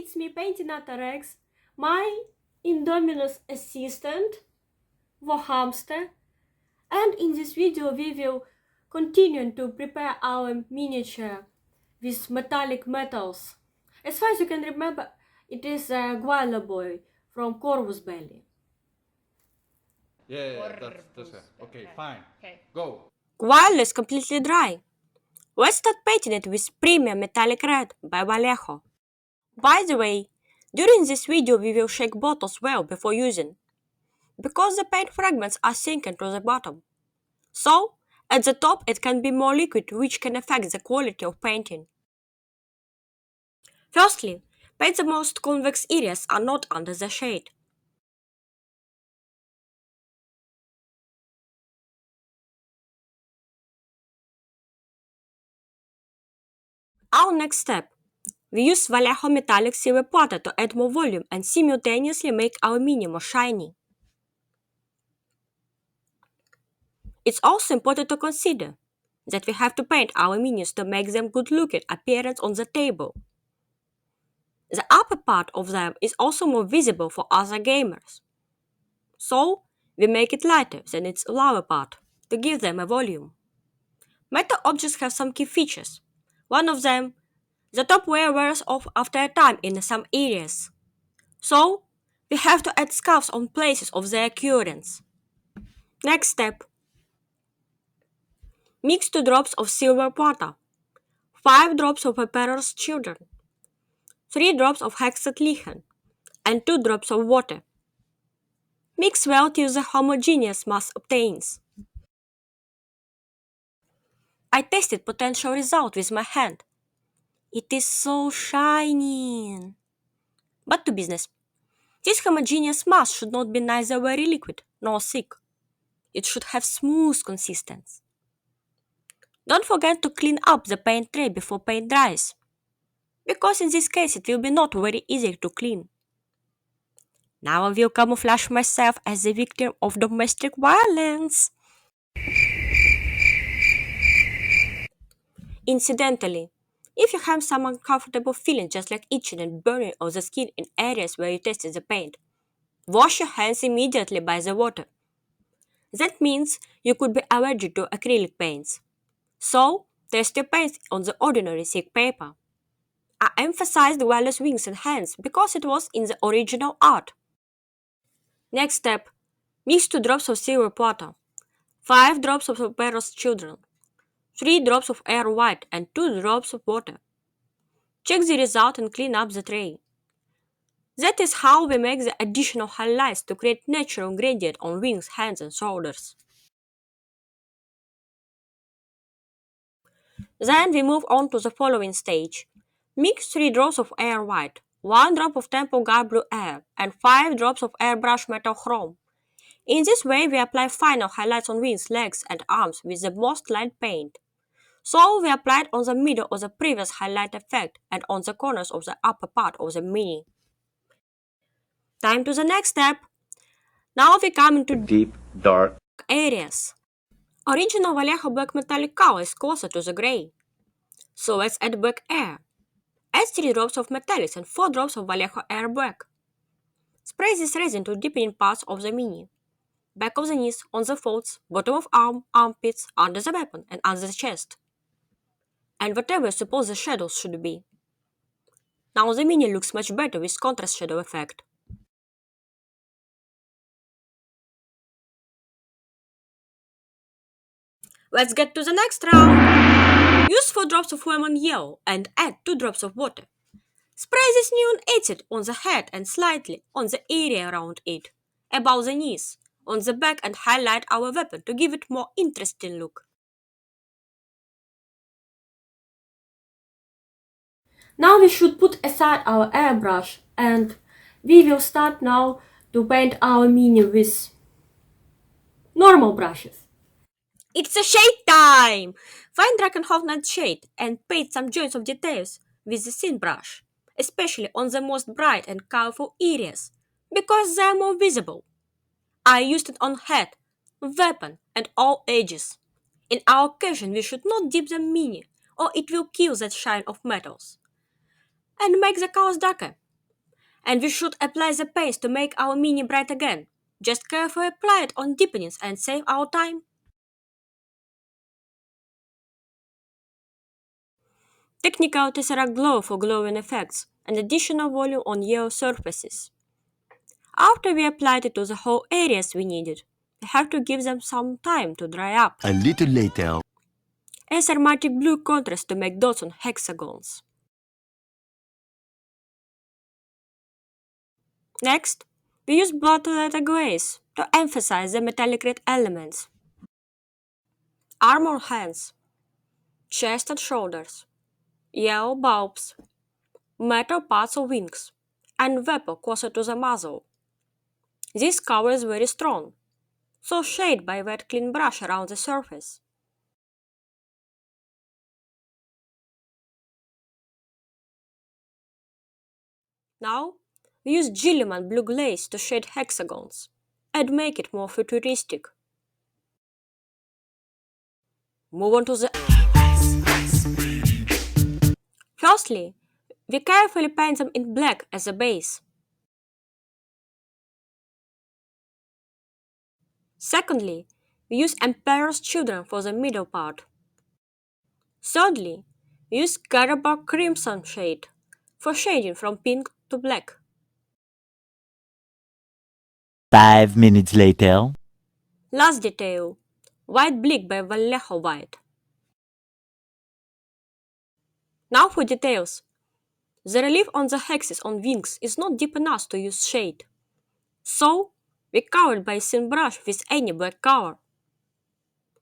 it's me Paintinator Rex, my Indominus assistant, the hamster, and in this video we will continue to prepare our miniature with metallic metals. As far as you can remember, it is a Gwailo boy from Corvus Belly. Yeah, that's it. Okay, fine. Go. Gwailo is completely dry. Let's start painting it with premium metallic red by Vallejo. By the way, during this video we will shake bottles well before using, because the paint fragments are sinking to the bottom. So, at the top it can be more liquid, which can affect the quality of painting. Firstly, paint the most convex areas are not under the shade. Our next step. We use Vallejo metallic silver powder to add more volume and simultaneously make our mini more shiny. It's also important to consider that we have to paint our minis to make them good looking appearance on the table. The upper part of them is also more visible for other gamers. So, we make it lighter than its lower part to give them a volume. Metal objects have some key features. One of them, the top wear wears off after a time in some areas. So, we have to add scuffs on places of their occurrence. Next step. Mix 2 drops of silver powder, 5 drops of Emperor's Children, 3 drops of hexatlichen, and 2 drops of water. Mix well till the homogeneous mass obtains. I tested potential result with my hand. It is so shiny. But to business. This homogeneous mass should not be neither very liquid nor thick. It should have smooth consistency. Don't forget to clean up the paint tray before paint dries, because in this case it will be not very easy to clean. Now I will camouflage myself as the victim of domestic violence. Incidentally, if you have some uncomfortable feeling just like itching and burning of the skin in areas where you tested the paint, wash your hands immediately by the water. That means you could be allergic to acrylic paints. So, test your paint on the ordinary thick paper. I emphasized Wallace's wings and hands because it was in the original art. Next step, mix 2 drops of silver powder, 5 drops of Emperor's Children, 3 drops of air white and 2 drops of water. Check the result and clean up the tray. That is how we make the additional highlights to create natural gradient on wings, hands and shoulders. Then we move on to the following stage. Mix 3 drops of air white, 1 drop of temple guard blue air, and 5 drops of airbrush metal chrome. In this way, we apply final highlights on wings, legs, and arms with the most light paint. So we applied on the middle of the previous highlight effect and on the corners of the upper part of the mini. Time to the next step. Now we come into deep, dark areas. Original Vallejo black metallic color is closer to the gray. So let's add black air. Add 3 drops of metallics and 4 drops of Vallejo air black. Spray this resin to deepening parts of the mini. Back of the knees, on the folds, bottom of arm, armpits, under the weapon, and under the chest. And whatever you suppose the shadows should be. Now the mini looks much better with contrast shadow effect. Let's get to the next round! Use 4 drops of lemon yellow and add 2 drops of water. Spray this neon acid on the head and slightly on the area around it, above the knees, on the back, and highlight our weapon to give it more interesting look. Now we should put aside our airbrush and we will start now to paint our mini with normal brushes. It's a shade time! Find Drakenhof Night Shade and paint some joints of details with the thin brush, especially on the most bright and colorful areas, because they are more visible. I used it on head, weapon, and all edges. In our occasion, we should not dip the mini, or it will kill that shine of metals and make the colors darker. And we should apply the paste to make our mini bright again. Just carefully apply it on deepenings and save our time. Technical Tesseract Glow for glowing effects and additional volume on yellow surfaces. After we applied it to the whole areas we needed, we have to give them some time to dry up. A little later. A aromatic blue contrast to make dots on hexagons. Next, we use blood letter glaze to emphasize the metallic red elements. Arm on hands, chest and shoulders, yellow bulbs, metal parts of wings, and weapon closer to the muzzle. This color is very strong, so shade by wet clean brush around the surface. Now, we use Gilliman blue glaze to shade hexagons and make it more futuristic. Move on to the... Firstly, we carefully paint them in black as a base. Secondly, we use Emperor's Children for the middle part. Thirdly, we use Carabar Crimson shade for shading from pink to black. 5 minutes later. Last detail, White Bleak by Vallejo White. Now for details. The relief on the hexes on wings is not deep enough to use shade. So, we covered by thin brush with any black color.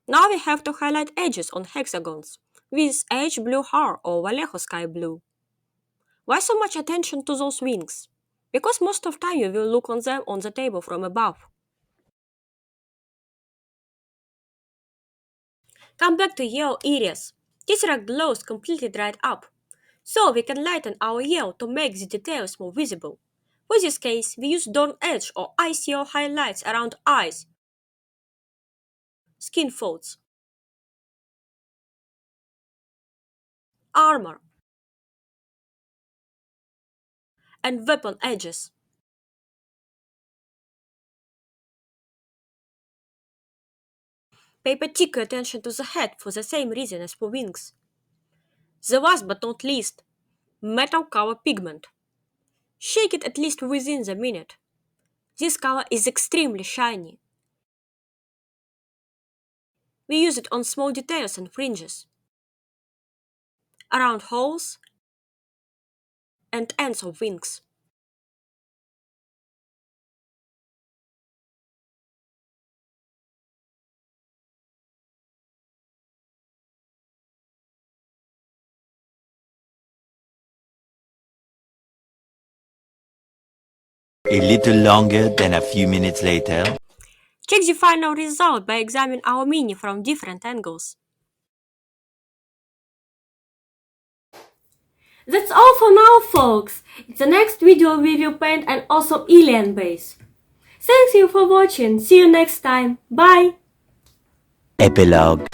Now we have to highlight edges on hexagons with H Blue Heart or Vallejo Sky Blue. Why so much attention to those wings? Because most of the time you will look on them on the table from above. Come back to yellow areas. Tesseract glows completely dried up, so we can lighten our yellow to make the details more visible. For this case, we use dawn edge or ice yellow highlights around eyes, skin folds, armor, and weapon edges. Pay particular attention to the head for the same reason as for wings. The last but not least, metal color pigment. Shake it at least within the minute. This color is extremely shiny. We use it on small details and fringes, around holes and ends of wings. A little longer than a few minutes later. Check the final result by examining our mini from different angles. That's all for now, folks. In the next video we will paint an awesome alien base. Thank you for watching. See you next time. Bye! Epilogue.